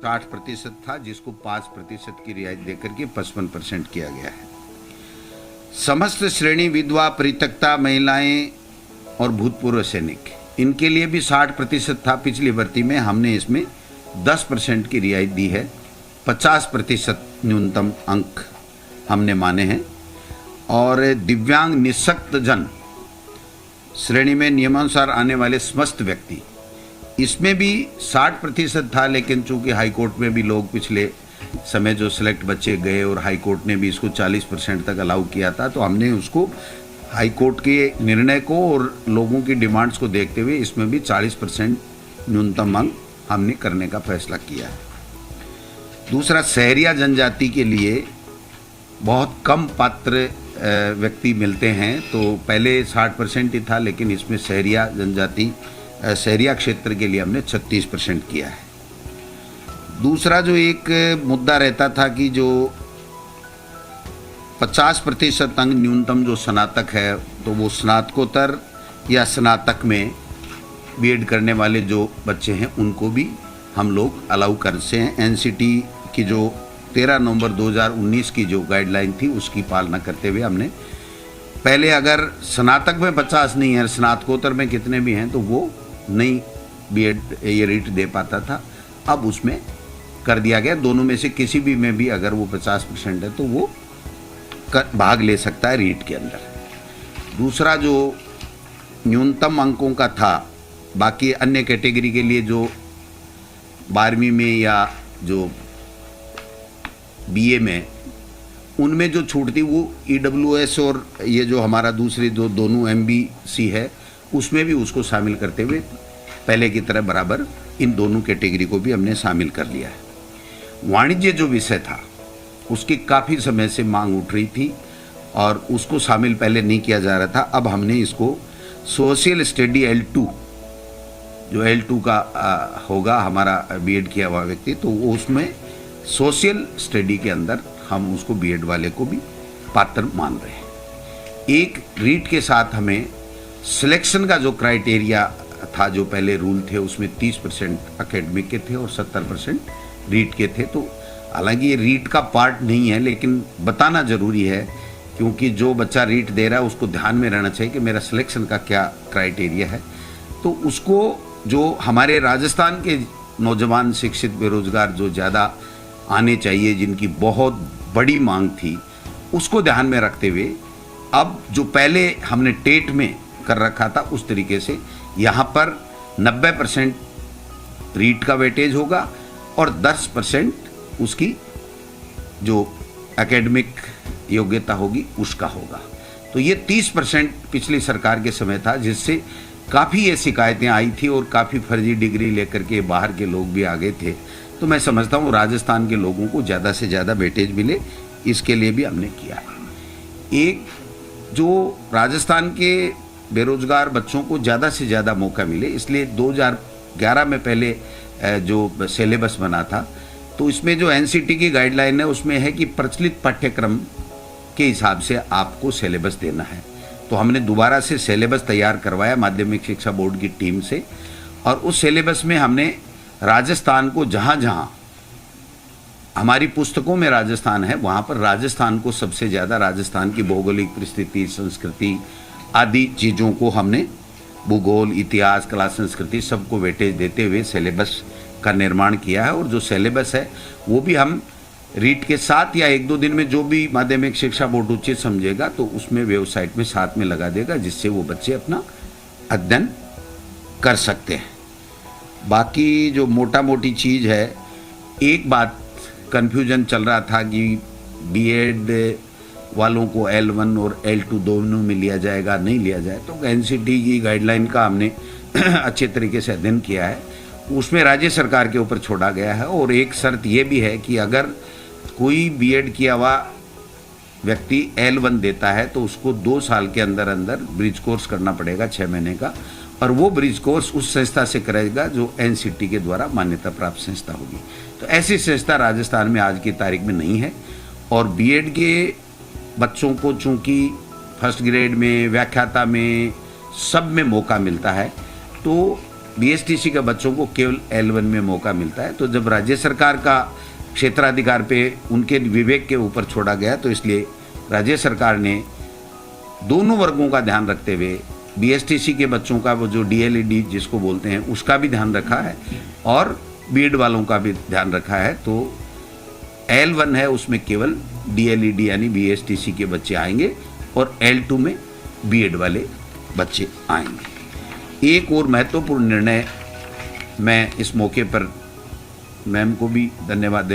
60% था, जिसको 5% की रियायत देकर के 55% किया गया है। समस्त श्रेणी विधवा, परित्यक्ता महिलाएं और भूतपूर्व सैनिक, इनके लिए भी 60% था पिछली भर्ती में। हमने इसमें 10% की रियायत दी है। 50% न्यूनतम अंक हमने माने हैं। और दिव्यांग निःशक्त जन श्रेणी में नियमानुसार आने वाले समस्त व्यक्ति, इसमें भी 60% था, लेकिन चूंकि हाईकोर्ट में भी लोग पिछले समय जो सिलेक्ट बच्चे गए और हाईकोर्ट ने भी इसको 40% तक अलाउ किया था, तो हमने उसको हाईकोर्ट के निर्णय को और लोगों की डिमांड्स को देखते हुए इसमें भी 40% न्यूनतम अंक हमने करने का फैसला किया है। दूसरा, शहरिया जनजाति के लिए बहुत कम पात्र व्यक्ति मिलते हैं, तो पहले 60% ही था, लेकिन इसमें शहरिया जनजाति, शहरिया क्षेत्र के लिए हमने 36% किया है। दूसरा जो एक मुद्दा रहता था कि जो 50% अंक न्यूनतम जो स्नातक है, तो वो स्नातकोत्तर या स्नातक में बीएड करने वाले जो बच्चे हैं उनको भी हम लोग अलाउ करते हैं। एनसीटी की जो 13 नवंबर 2019 की जो गाइडलाइन थी उसकी पालना करते हुए हमने पहले अगर स्नातक में 50 नहीं है, स्नातकोत्तर में कितने भी हैं, तो वो नहीं बीएड ये रीट दे पाता था, अब उसमें कर दिया गया। दोनों में से किसी भी में भी अगर वो 50% है तो वो भाग ले सकता है रीट के अंदर। दूसरा जो न्यूनतम अंकों का था, बाकी अन्य कैटेगरी के लिए जो 12वीं में या जो बीए में, उनमें जो छूट थी वो ईडब्ल्यूएस और ये जो हमारा दूसरी जो दोनों एमबीसी है उसमें भी उसको शामिल करते हुए पहले की तरह बराबर इन दोनों कैटेगरी को भी हमने शामिल कर लिया है। वाणिज्य जो विषय था उसकी काफ़ी समय से मांग उठ रही थी और उसको शामिल पहले नहीं किया जा रहा था। अब हमने इसको सोशल स्टडी L2, जो L2 का होगा हमारा बीएड किया हुआ व्यक्ति, तो वो उसमें सोशल स्टडी के अंदर हम उसको बीएड वाले को भी पात्र मान रहे हैं। एक रीट के साथ हमें सिलेक्शन का जो क्राइटेरिया था, जो पहले रूल थे, उसमें 30% एकेडमिक के थे और 70% रीट के थे। तो हालांकि ये रीट का पार्ट नहीं है, लेकिन बताना ज़रूरी है, क्योंकि जो बच्चा रीट दे रहा है उसको ध्यान में रहना चाहिए कि मेरा सिलेक्शन का क्या क्राइटेरिया है। तो उसको जो हमारे राजस्थान के नौजवान शिक्षित बेरोजगार जो ज़्यादा आने चाहिए, जिनकी बहुत बड़ी मांग थी, उसको ध्यान में रखते हुए अब जो पहले हमने टेट में कर रखा था उस तरीके से यहाँ पर 90% रीट का वेटेज होगा और 10% उसकी जो एकेडमिक योग्यता होगी उसका होगा। तो ये 30% पिछली सरकार के समय था, जिससे काफ़ी ये शिकायतें आई थी और काफ़ी फर्जी डिग्री लेकर के बाहर के लोग भी आ गए थे। तो मैं समझता हूँ राजस्थान के लोगों को ज़्यादा से ज़्यादा वेटेज मिले, इसके लिए भी हमने किया है। एक जो राजस्थान के बेरोजगार बच्चों को ज़्यादा से ज़्यादा मौका मिले, इसलिए 2011 में पहले जो सिलेबस बना था, तो इसमें जो एनसीटी की गाइडलाइन है उसमें है कि प्रचलित पाठ्यक्रम के हिसाब से आपको सिलेबस देना है। तो हमने दोबारा से सिलेबस तैयार करवाया माध्यमिक शिक्षा बोर्ड की टीम से, और उस सिलेबस में हमने राजस्थान को, जहाँ जहाँ हमारी पुस्तकों में राजस्थान है, वहाँ पर राजस्थान को सबसे ज़्यादा, राजस्थान की भौगोलिक परिस्थिति, संस्कृति आदि चीज़ों को हमने, भूगोल, इतिहास, कला, संस्कृति, सबको वेटेज देते हुए सिलेबस का निर्माण किया है। और जो सिलेबस है वो भी हम रीट के साथ या 1-2 दिन में जो भी माध्यमिक शिक्षा बोर्ड उचित समझेगा तो उसमें वेबसाइट में साथ में लगा देगा, जिससे वो बच्चे अपना अध्ययन कर सकते हैं। बाकी जो मोटा मोटी चीज़ है, एक बात कन्फ्यूजन चल रहा था कि बीएड वालों को L1 और L2 दोनों में लिया जाएगा, नहीं लिया जाए। तो एनसीटी की गाइडलाइन का हमने अच्छे तरीके से अध्ययन किया है, उसमें राज्य सरकार के ऊपर छोड़ा गया है। और एक शर्त ये भी है कि अगर कोई बीएड किया हुआ व्यक्ति L1 देता है तो उसको 2 साल के अंदर अंदर ब्रिज कोर्स करना पड़ेगा, 6 महीने का, और वो ब्रिज कोर्स उस संस्था से करेगा जो एनसीटी के द्वारा मान्यता प्राप्त संस्था होगी। तो ऐसी संस्था राजस्थान में आज की तारीख में नहीं है। और बीएड के बच्चों को चूँकि फर्स्ट ग्रेड में, व्याख्याता में, सब में मौका मिलता है, तो बीएसटीसी के बच्चों को केवल L1 में मौका मिलता है। तो जब राज्य सरकार का क्षेत्राधिकार पे उनके विवेक के ऊपर छोड़ा गया, तो इसलिए राज्य सरकार ने दोनों वर्गों का ध्यान रखते हुए बीएसटीसी के बच्चों का वो जो डीएलईडी जिसको बोलते हैं उसका भी ध्यान रखा है और बीएड वालों का भी ध्यान रखा है। तो L1 है उसमें केवल डीएलईडी यानी बीएसटीसी के बच्चे आएंगे और L2 में बीएड वाले बच्चे आएंगे। एक और महत्वपूर्ण निर्णय मैं इस मौके पर मैम को भी धन्यवाद